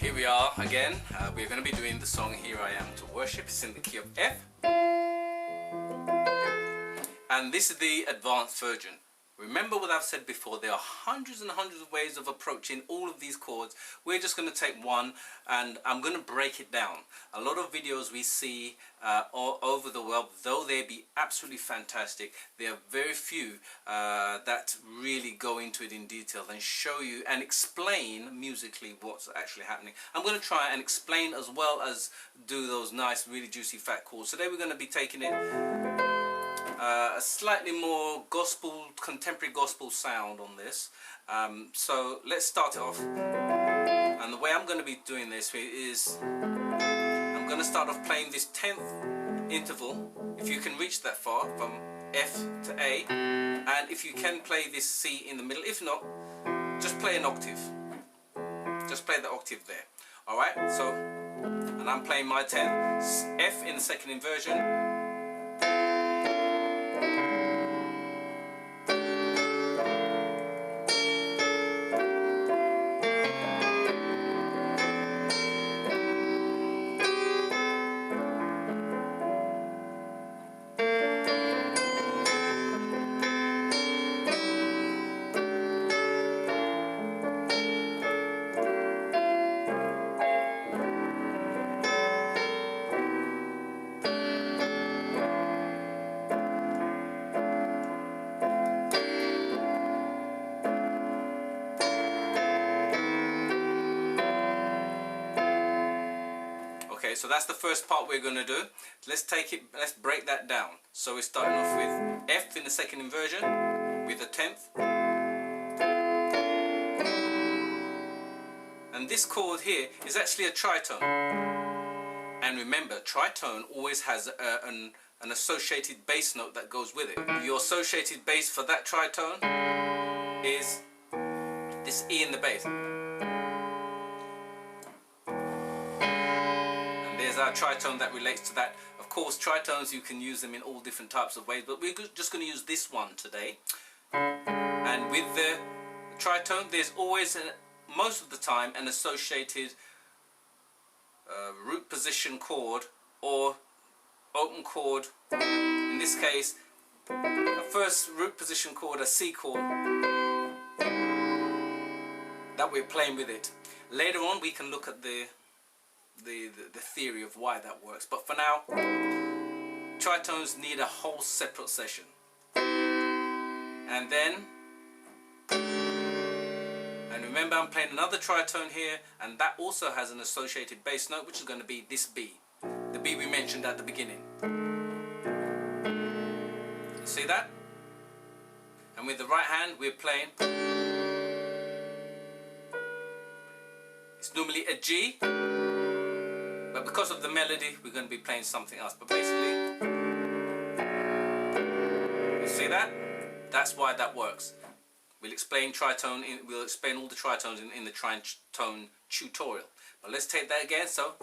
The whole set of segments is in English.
Here we are again. We're going to be doing the song Here I Am to Worship. It's in the key of F. And this is the advanced version. Remember what I've said before, there are hundreds and hundreds of ways of approaching all of these chords. We're just going to take one and I'm going to break it down. A lot of videos we see all over the world, though they be absolutely fantastic, there are very few that really go into it in detail and show you and explain musically what's actually happening. I'm going to try and explain as well as do those nice, really juicy fat chords. Today we're going to be taking it a slightly more gospel, contemporary gospel sound on this. So let's start it off. And the way I'm going to be doing this is I'm going to start off playing this 10th interval, if you can reach that far, from F to A. And if you can play this C in the middle, if not, just play an octave. Just play the octave there. Alright, so, and I'm playing my 10th, F in the second inversion. Okay, so that's the first part we're going to do. Let's break that down. So we're starting off with F in the second inversion with a 10th. And this chord here is actually a tritone. And remember, tritone always has an associated bass note that goes with it. Your associated bass for that tritone is this E in the bass. There's our tritone that relates to that. Of course, tritones, you can use them in all different types of ways, but we're just going to use this one today. And with the tritone, there's always, most of the time, an associated root position chord or open chord. In this case, a first root position chord, a C chord, that we're playing with it. Later on, we can look at the theory of why that works, but for now, tritones need a whole separate session. And then, and remember, I'm playing another tritone here, and that also has an associated bass note, which is going to be this B, the B we mentioned at the beginning. See that? And with the right hand, we're playing, it's normally a G, but because of the melody, we're going to be playing something else. But basically, you see that? That's why that works. We'll explain tritone. We'll explain all the tritones in the tritone tutorial. But let's take that again. So,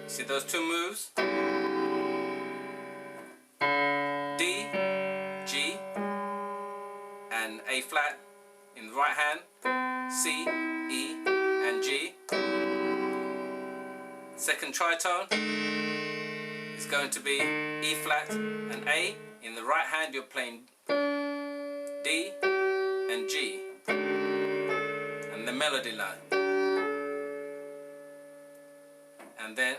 see those two moves? D, G, and A flat. In the right hand, C, E, and G. Second tritone is going to be E flat and A. In the right hand, you're playing D and G. And the melody line. And then,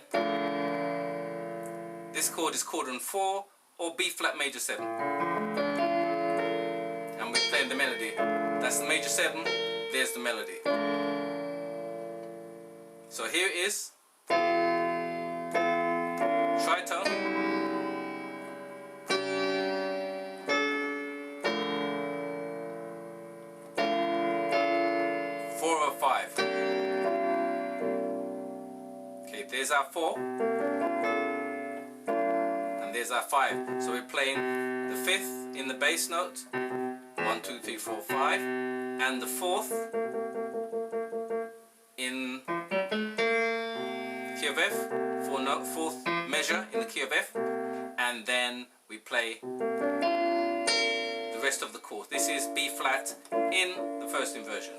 this chord is chord on 4 or B flat major 7. And we're playing the melody. That's the major 7, there's the melody. So here it is, tritone, four or 5. Okay, there's our 4, and there's our 5. So we're playing the 5th in the bass note. 1, 2, 3, 4, 5, and the 4th in the key of F, 4th measure in the key of F, and then we play the rest of the chords. This is B flat in the first inversion.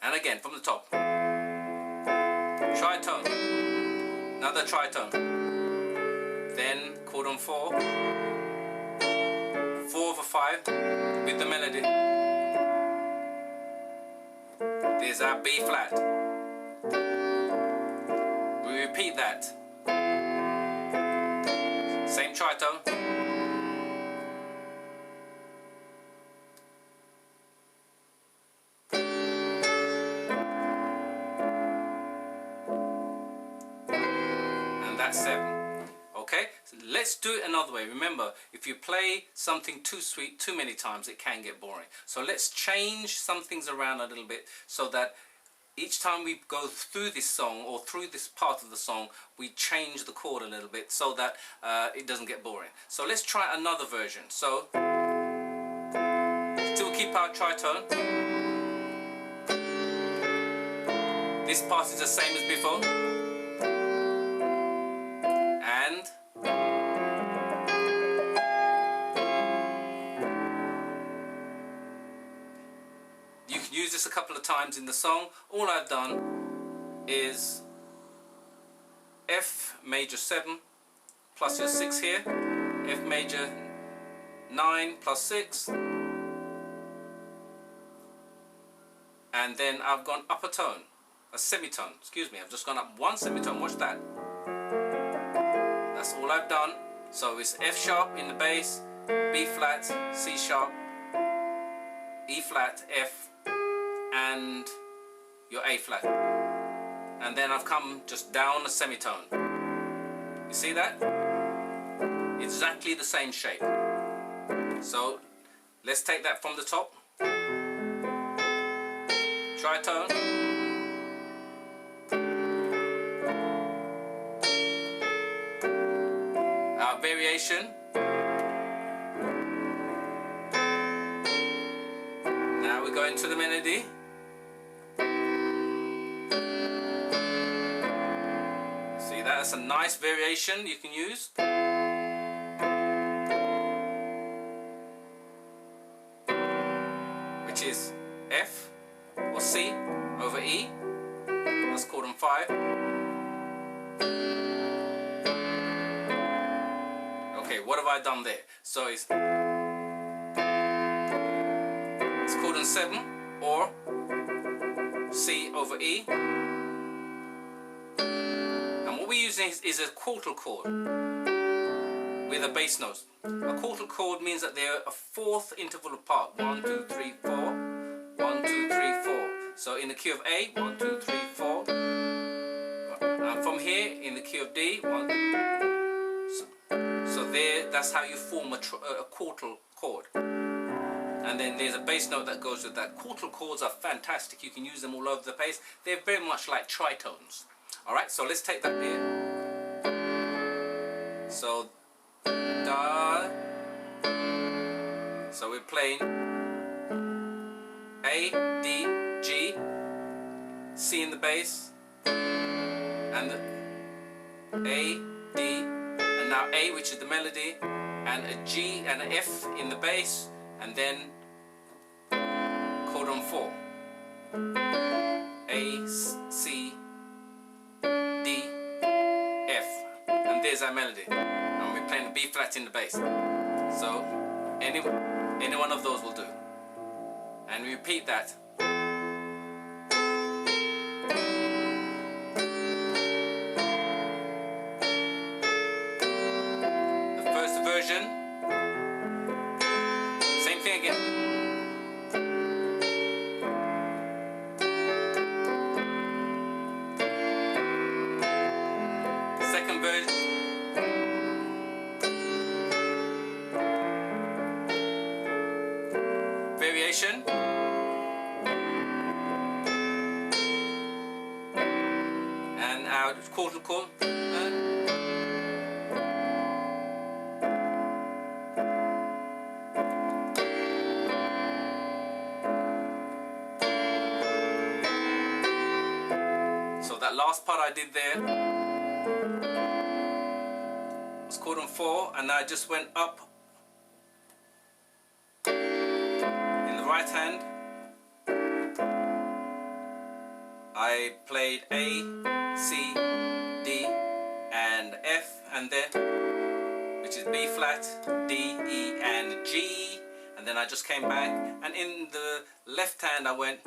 And again from the top. Tritone. Another tritone. Then chord on 4. 4 over 5 with the melody. There's our B flat. We repeat that. Same tritone. And that's 7. Okay, so let's do it another way. Remember, if you play something too sweet too many times, it can get boring. So let's change some things around a little bit so that each time we go through this song or through this part of the song, we change the chord a little bit so that it doesn't get boring. So let's try another version. So still keep our tritone. This part is the same as before. And you can use this a couple of times in the song. All I've done is F major 7 plus your 6 here, F major 9 plus 6, and then I've gone up a tone, a semitone, excuse me, I've just gone up one semitone, watch that. That's all I've done. So it's F sharp in the bass, B flat, C sharp, E flat, F, and your A flat. And then I've come just down a semitone. You see that? Exactly the same shape. So let's take that from the top. Tritone. Our variation. Now we go into the melody. See, that's a nice variation you can use. Which is F or C over E. That's chord on 5. Okay, what have I done there? So it's chord on 7 or C over E. And what we're using is a quartal chord with a bass note. A quartal chord means that they're a fourth interval apart. 1, 2, 3, 4. 1, 2, 3, 4. So in the key of A, 1, 2, 3, 4. And from here in the key of D, 1. So there, that's how you form a quartal chord. And then there's a bass note that goes with that. Quartal chords are fantastic. You can use them all over the place. They're very much like tritones. Alright, so let's take that here. So, da. So we're playing A, D, G, C in the bass, and A, D, and now A, which is the melody, and a G and an F in the bass, and then chord on 4. A, C, D, F, and there's our melody. And we're playing the B flat in the bass. So any one of those will do. And we repeat that. The first version, same thing again. Second version. Variation. And our quartal chord. So that last part I did there was chord on 4, and I just went up right hand, I played A, C, D and F, and then, which is B flat, D, E and G, and then I just came back, and in the left hand I went,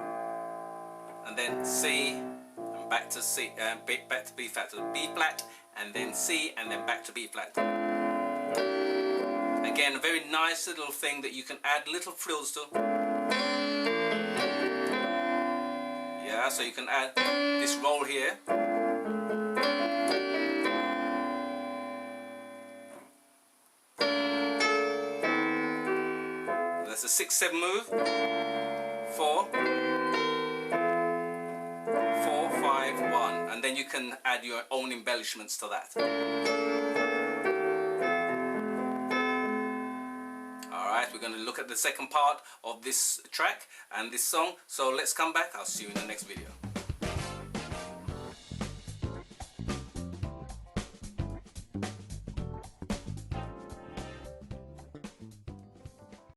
and then C, and back to C, back to B flat, to B flat, and then C, and then back to B flat. Again, a very nice little thing that you can add little frills to. Yeah, so you can add this roll here. That's a 6/7 move. 4, 4, 5, 1, and then you can add your own embellishments to that. Alright, we're going to look at the second part of this track and this song, so let's come back. I'll see you in the next video.